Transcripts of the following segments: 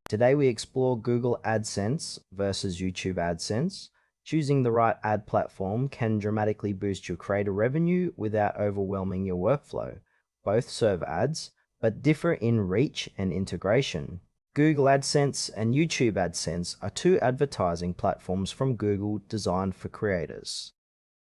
Today we explore Google AdSense versus YouTube AdSense. Choosing the right ad platform can dramatically boost your creator revenue without overwhelming your workflow. Both serve ads, but differ in reach and integration. Google AdSense and YouTube AdSense are two advertising platforms from Google designed for creators.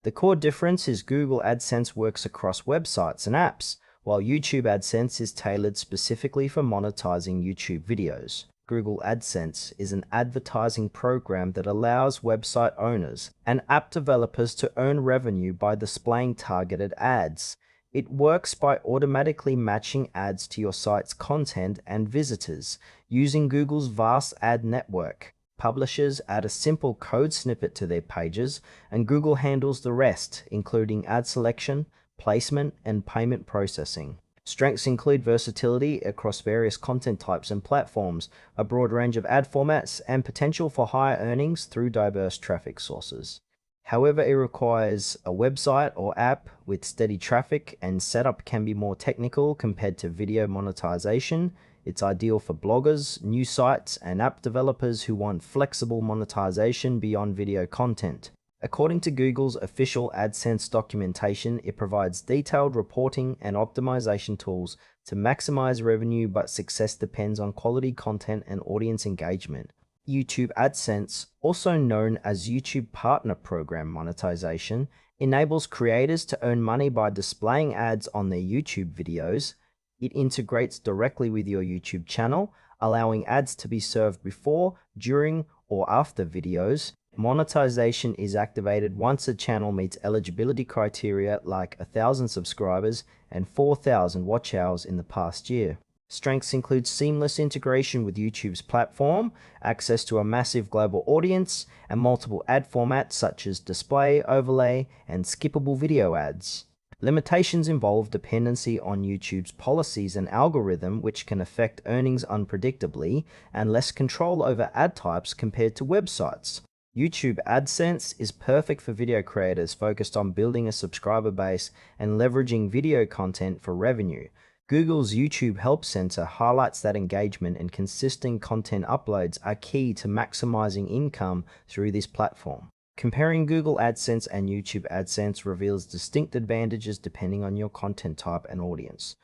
The core difference is Google AdSense works across websites and apps, while YouTube AdSense is tailored specifically for monetizing YouTube videos. Google AdSense is an advertising program that allows website owners and app developers to earn revenue by displaying targeted ads. It works by automatically matching ads to your site's content and visitors using Google's vast ad network. Publishers add a simple code snippet to their pages, and Google handles the rest, including ad selection, placement, and payment processing. Strengths include versatility across various content types and platforms, a broad range of ad formats, and potential for higher earnings through diverse traffic sources. However, it requires a website or app with steady traffic, and setup can be more technical compared to video monetization. It's ideal for bloggers, new sites, and app developers who want flexible monetization beyond video content. According to Google's official AdSense documentation, it provides detailed reporting and optimization tools to maximize revenue, but success depends on quality content and audience engagement. YouTube AdSense, also known as YouTube Partner Program monetization, enables creators to earn money by displaying ads on their YouTube videos. It integrates directly with your YouTube channel, allowing ads to be served before, during, or after videos. Monetization is activated once a channel meets eligibility criteria like 1,000 subscribers and 4,000 watch hours in the past year. Strengths include seamless integration with YouTube's platform, access to a massive global audience, and multiple ad formats such as display, overlay, and skippable video ads. Limitations involve dependency on YouTube's policies and algorithm, which can affect earnings unpredictably, and less control over ad types compared to websites. YouTube AdSense is perfect for video creators focused on building a subscriber base and leveraging video content for revenue. Google's YouTube Help Center highlights that engagement and consistent content uploads are key to maximizing income through this platform. Comparing Google AdSense and YouTube AdSense reveals distinct advantages depending on your content type and audience.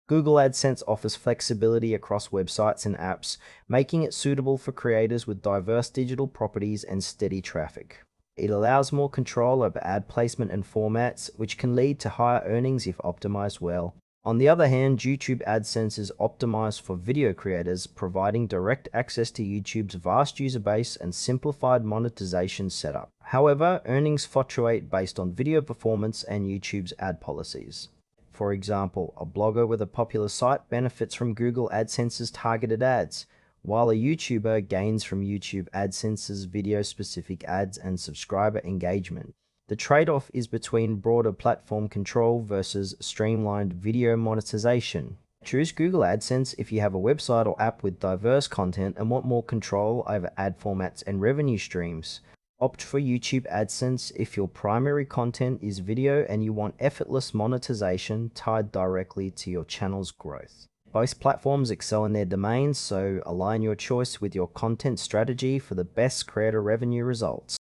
Google AdSense offers flexibility across websites and apps, making it suitable for creators with diverse digital properties and steady traffic. It allows more control over ad placement and formats, which can lead to higher earnings if optimized well. On the other hand, YouTube AdSense is optimized for video creators, providing direct access to YouTube's vast user base and simplified monetization setup. However, earnings fluctuate based on video performance and YouTube's ad policies. For example, a blogger with a popular site benefits from Google AdSense's targeted ads, while a YouTuber gains from YouTube AdSense's video-specific ads and subscriber engagement. The trade-off is between broader platform control versus streamlined video monetization. Choose Google AdSense if you have a website or app with diverse content and want more control over ad formats and revenue streams. Opt for YouTube AdSense if your primary content is video and you want effortless monetization tied directly to your channel's growth. Both platforms excel in their domains, so align your choice with your content strategy for the best creator revenue results.